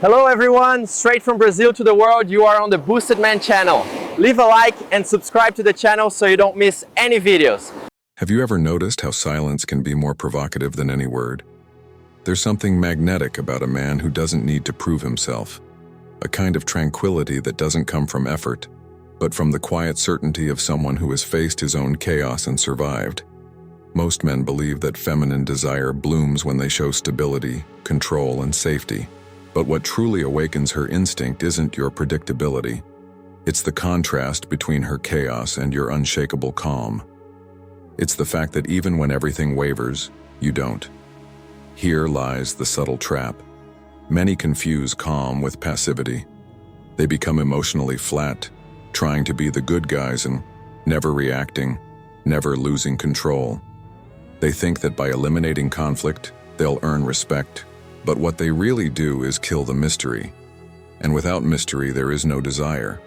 Hello everyone, straight from Brazil to the world, you are on the Boosted Man channel. Leave a like and subscribe to the channel so you don't miss any videos. Have you ever noticed how silence can be more provocative than any word? There's something magnetic about a man who doesn't need to prove himself, a kind of tranquility that doesn't come from effort, but from the quiet certainty of someone who has faced his own chaos and survived. Most men believe that feminine desire blooms when they show stability, control, and safety. But what truly awakens her instinct isn't your predictability. It's the contrast between her chaos and your unshakable calm. It's the fact that even when everything wavers, you don't. Here lies the subtle trap. Many confuse calm with passivity. They become emotionally flat, trying to be the good guys and never reacting, never losing control. They think that by eliminating conflict, they'll earn respect. But what they really do is kill the mystery. And without mystery, there is no desire.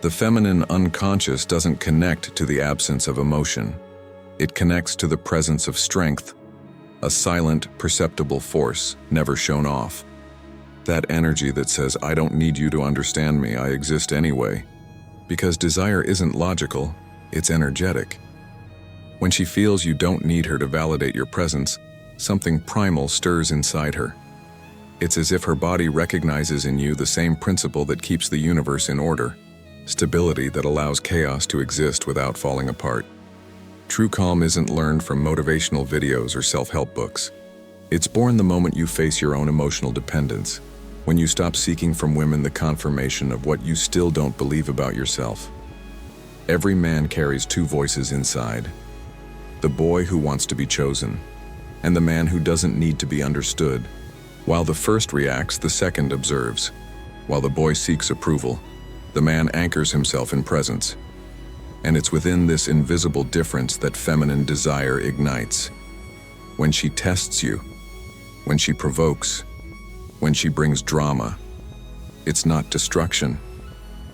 The feminine unconscious doesn't connect to the absence of emotion. It connects to the presence of strength, a silent, perceptible force never shown off. That energy that says, I don't need you to understand me, I exist anyway. Because desire isn't logical, it's energetic. When she feels you don't need her to validate your presence, something primal stirs inside her. It's as if her body recognizes in you the same principle that keeps the universe in order, stability that allows chaos to exist without falling apart. True calm isn't learned from motivational videos or self-help books. It's born the moment you face your own emotional dependence, when you stop seeking from women the confirmation of what you still don't believe about yourself. Every man carries two voices inside: the boy who wants to be chosen, and the man who doesn't need to be understood. While the first reacts, the second observes. While the boy seeks approval, the man anchors himself in presence. And it's within this invisible difference that feminine desire ignites. When she tests you, when she provokes, when she brings drama, it's not destruction,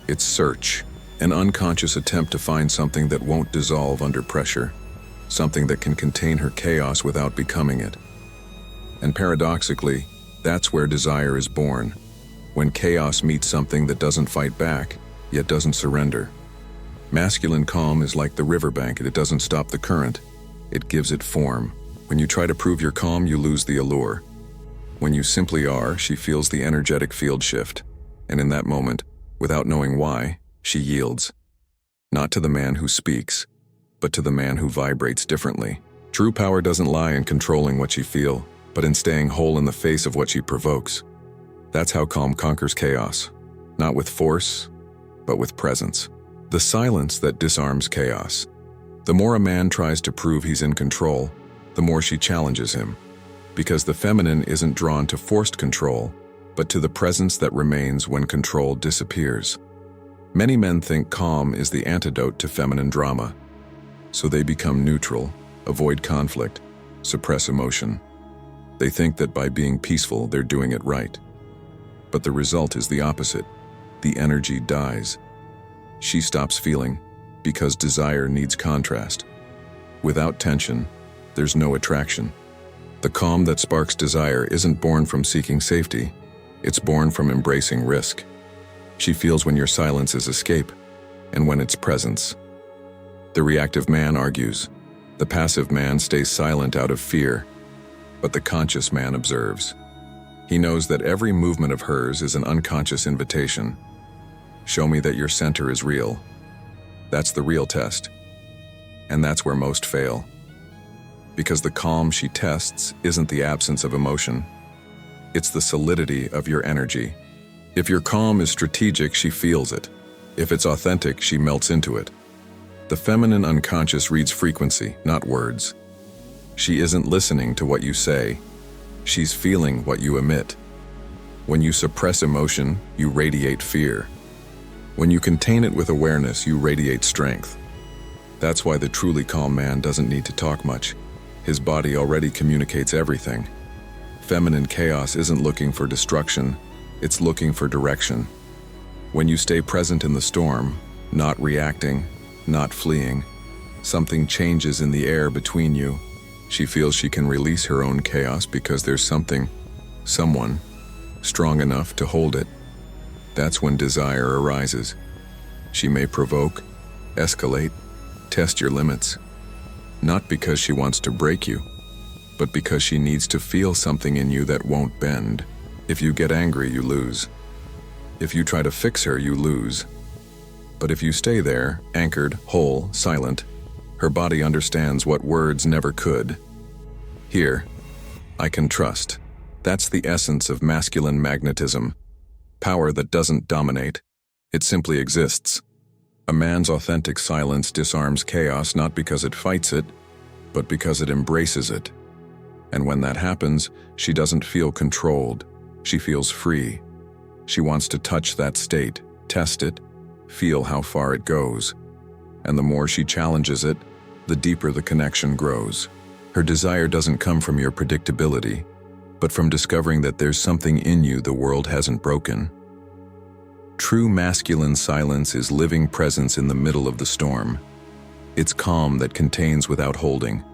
it's search, an unconscious attempt to find something that won't dissolve under pressure. Something that can contain her chaos without becoming it. And paradoxically, that's where desire is born, when chaos meets something that doesn't fight back, yet doesn't surrender. Masculine calm is like the riverbank, it doesn't stop the current, it gives it form. When you try to prove you're calm, you lose the allure. When you simply are, she feels the energetic field shift, and in that moment, without knowing why, she yields. Not to the man who speaks, but to the man who vibrates differently. True power doesn't lie in controlling what you feel, but in staying whole in the face of what she provokes. That's how calm conquers chaos, not with force, but with presence. The silence that disarms chaos. The more a man tries to prove he's in control, the more she challenges him, because the feminine isn't drawn to forced control, but to the presence that remains when control disappears. Many men think calm is the antidote to feminine drama. So they become neutral, avoid conflict, suppress emotion. They think that by being peaceful, they're doing it right. But the result is the opposite. The energy dies. She stops feeling, because desire needs contrast. Without tension, there's no attraction. The calm that sparks desire isn't born from seeking safety. It's born from embracing risk. She feels when your silence is escape, and when it's presence. The reactive man argues. The passive man stays silent out of fear, but the conscious man observes. He knows that every movement of hers is an unconscious invitation. Show me that your center is real. That's the real test. And that's where most fail. Because the calm she tests isn't the absence of emotion. It's the solidity of your energy. If your calm is strategic, she feels it. If it's authentic, she melts into it. The feminine unconscious reads frequency, not words. She isn't listening to what you say. She's feeling what you emit. When you suppress emotion, you radiate fear. When you contain it with awareness, you radiate strength. That's why the truly calm man doesn't need to talk much. His body already communicates everything. Feminine chaos isn't looking for destruction, it's looking for direction. When you stay present in the storm, not reacting, not fleeing, something changes in the air between you. She feels she can release her own chaos because there's someone strong enough to hold it. That's when desire arises. She may provoke, escalate, test your limits. Not because she wants to break you, but because she needs to feel something in you that won't bend. If you get angry, you lose. If you try to fix her, you lose. But if you stay there, anchored, whole, silent, her body understands what words never could. Here, I can trust. That's the essence of masculine magnetism. Power that doesn't dominate. It simply exists. A man's authentic silence disarms chaos not because it fights it, but because it embraces it. And when that happens, she doesn't feel controlled. She feels free. She wants to touch that state, test it, feel how far it goes. And the more she challenges it, the deeper the connection grows. Her desire doesn't come from your predictability, but from discovering that there's something in you the world hasn't broken. True masculine silence is living presence in the middle of the storm. It's calm that contains without holding.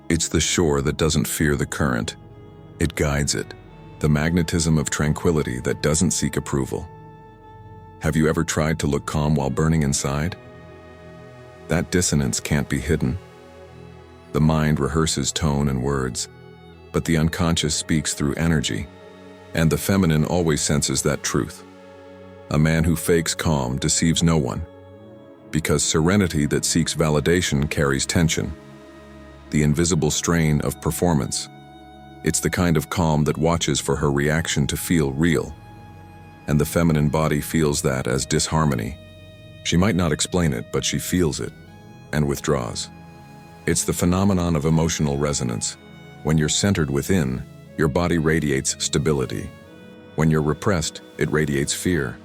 It's the shore that doesn't fear the current. It guides it. The magnetism of tranquility that doesn't seek approval. Have you ever tried to look calm while burning inside? That dissonance can't be hidden. The mind rehearses tone and words, but the unconscious speaks through energy, and the feminine always senses that truth. A man who fakes calm deceives no one, because serenity that seeks validation carries tension, the invisible strain of performance. It's the kind of calm that watches for her reaction to feel real, and the feminine body feels that as disharmony. She might not explain it, but she feels it, and withdraws. It's the phenomenon of emotional resonance. When you're centered within, your body radiates stability. When you're repressed, it radiates fear.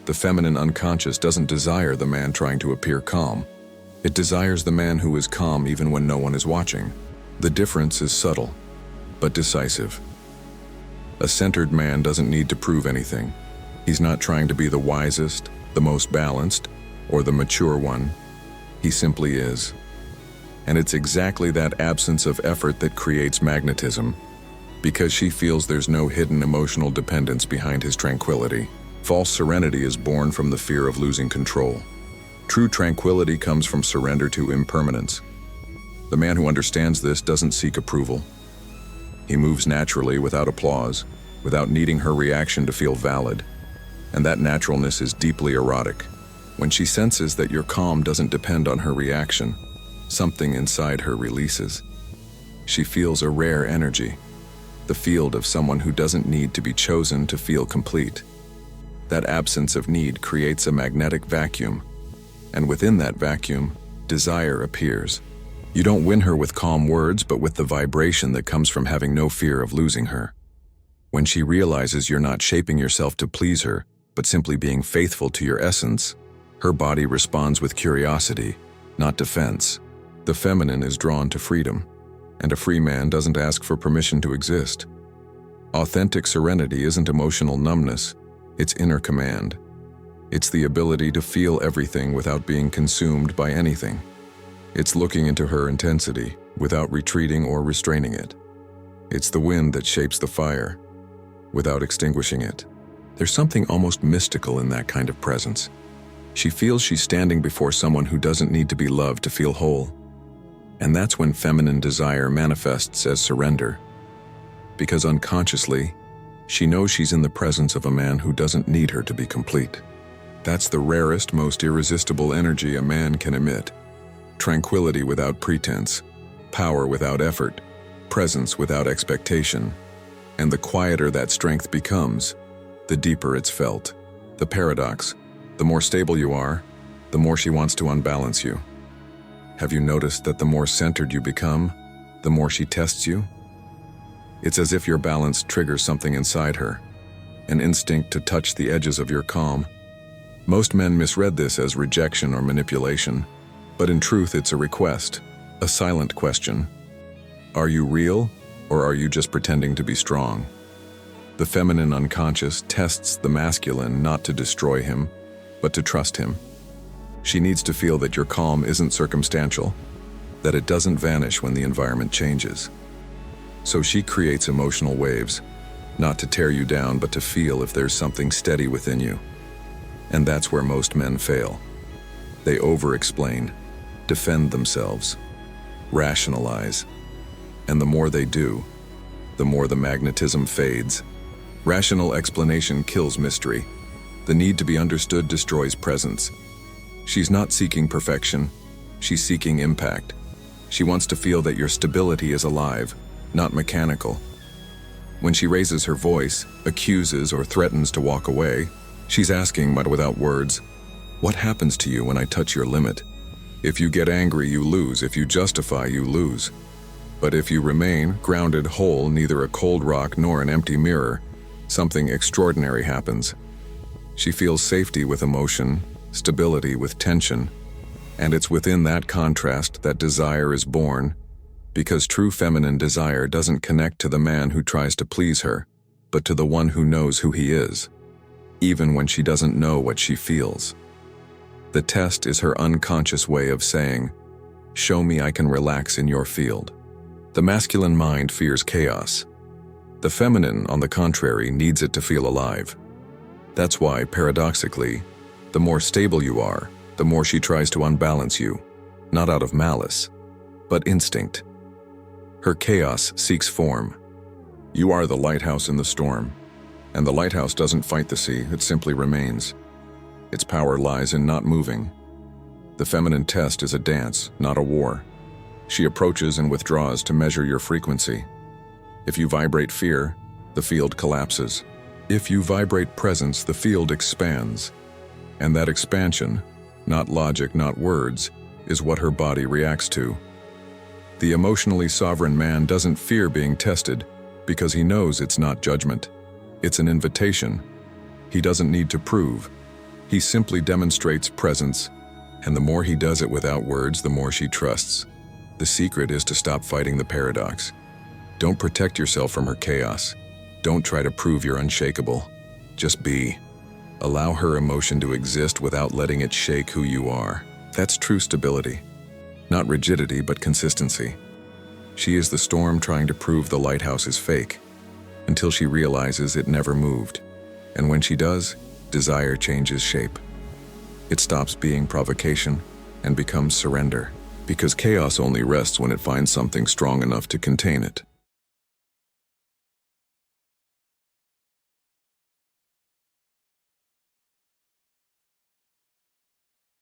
The feminine unconscious doesn't desire the man trying to appear calm. It desires the man who is calm even when no one is watching. The difference is subtle, but decisive. A centered man doesn't need to prove anything. He's not trying to be the wisest, the most balanced, or the mature one. He simply is. And it's exactly that absence of effort that creates magnetism, because she feels there's no hidden emotional dependence behind his tranquility. False serenity is born from the fear of losing control. True tranquility comes from surrender to impermanence. The man who understands this doesn't seek approval. He moves naturally without applause, without needing her reaction to feel valid. And that naturalness is deeply erotic. When she senses that your calm doesn't depend on her reaction, something inside her releases. She feels a rare energy, the field of someone who doesn't need to be chosen to feel complete. That absence of need creates a magnetic vacuum, and within that vacuum, desire appears. You don't win her with calm words, but with the vibration that comes from having no fear of losing her. When she realizes you're not shaping yourself to please her, but simply being faithful to your essence, her body responds with curiosity, not defense. The feminine is drawn to freedom, and a free man doesn't ask for permission to exist. Authentic serenity isn't emotional numbness, it's inner command. It's the ability to feel everything without being consumed by anything. It's looking into her intensity without retreating or restraining it. It's the wind that shapes the fire without extinguishing it. There's something almost mystical in that kind of presence. She feels she's standing before someone who doesn't need to be loved to feel whole. And that's when feminine desire manifests as surrender. Because unconsciously, she knows she's in the presence of a man who doesn't need her to be complete. That's the rarest, most irresistible energy a man can emit. Tranquility without pretense, power without effort, presence without expectation. And the quieter that strength becomes, the deeper it's felt. The paradox: the more stable you are, the more she wants to unbalance you. Have you noticed that the more centered you become, the more she tests you? It's as if your balance triggers something inside her, an instinct to touch the edges of your calm. Most men misread this as rejection or manipulation, but in truth it's a request, a silent question. Are you real, or are you just pretending to be strong? The feminine unconscious tests the masculine not to destroy him, but to trust him. She needs to feel that your calm isn't circumstantial, that it doesn't vanish when the environment changes. So she creates emotional waves, Not to tear you down, but to feel if there's something steady within you. And that's where most men fail. They over-explain, defend themselves, rationalize. And the more they do, the more the magnetism fades. Rational explanation kills mystery. The need to be understood destroys presence. She's not seeking perfection. She's seeking impact. She wants to feel that your stability is alive, not mechanical. When she raises her voice, accuses or threatens to walk away, she's asking, but without words, what happens to you when I touch your limit? If you get angry, you lose. If you justify, you lose. But if you remain grounded whole, neither a cold rock nor an empty mirror, something extraordinary happens. She feels safety with emotion, stability with tension, and it's within that contrast that desire is born, because true feminine desire doesn't connect to the man who tries to please her, but to the one who knows who he is, even when she doesn't know what she feels. The test is her unconscious way of saying, "Show me I can relax in your field." The masculine mind fears chaos. The feminine, on the contrary, needs it to feel alive. That's why, paradoxically, the more stable you are, the more she tries to unbalance you, not out of malice, but instinct. Her chaos seeks form. You are the lighthouse in the storm, and the lighthouse doesn't fight the sea, it simply remains. Its power lies in not moving. The feminine test is a dance, not a war. She approaches and withdraws to measure your frequency. If you vibrate fear, the field collapses. If you vibrate presence, the field expands. And that expansion, not logic, not words, is what her body reacts to. The emotionally sovereign man doesn't fear being tested because he knows it's not judgment. It's an invitation. He doesn't need to prove. He simply demonstrates presence, and the more he does it without words, the more she trusts. The secret is to stop fighting the paradox. Don't protect yourself from her chaos. Don't try to prove you're unshakable. Just be. Allow her emotion to exist without letting it shake who you are. That's true stability. Not rigidity, but consistency. She is the storm trying to prove the lighthouse is fake, until she realizes it never moved. And when she does, desire changes shape. It stops being provocation and becomes surrender, because chaos only rests when it finds something strong enough to contain it.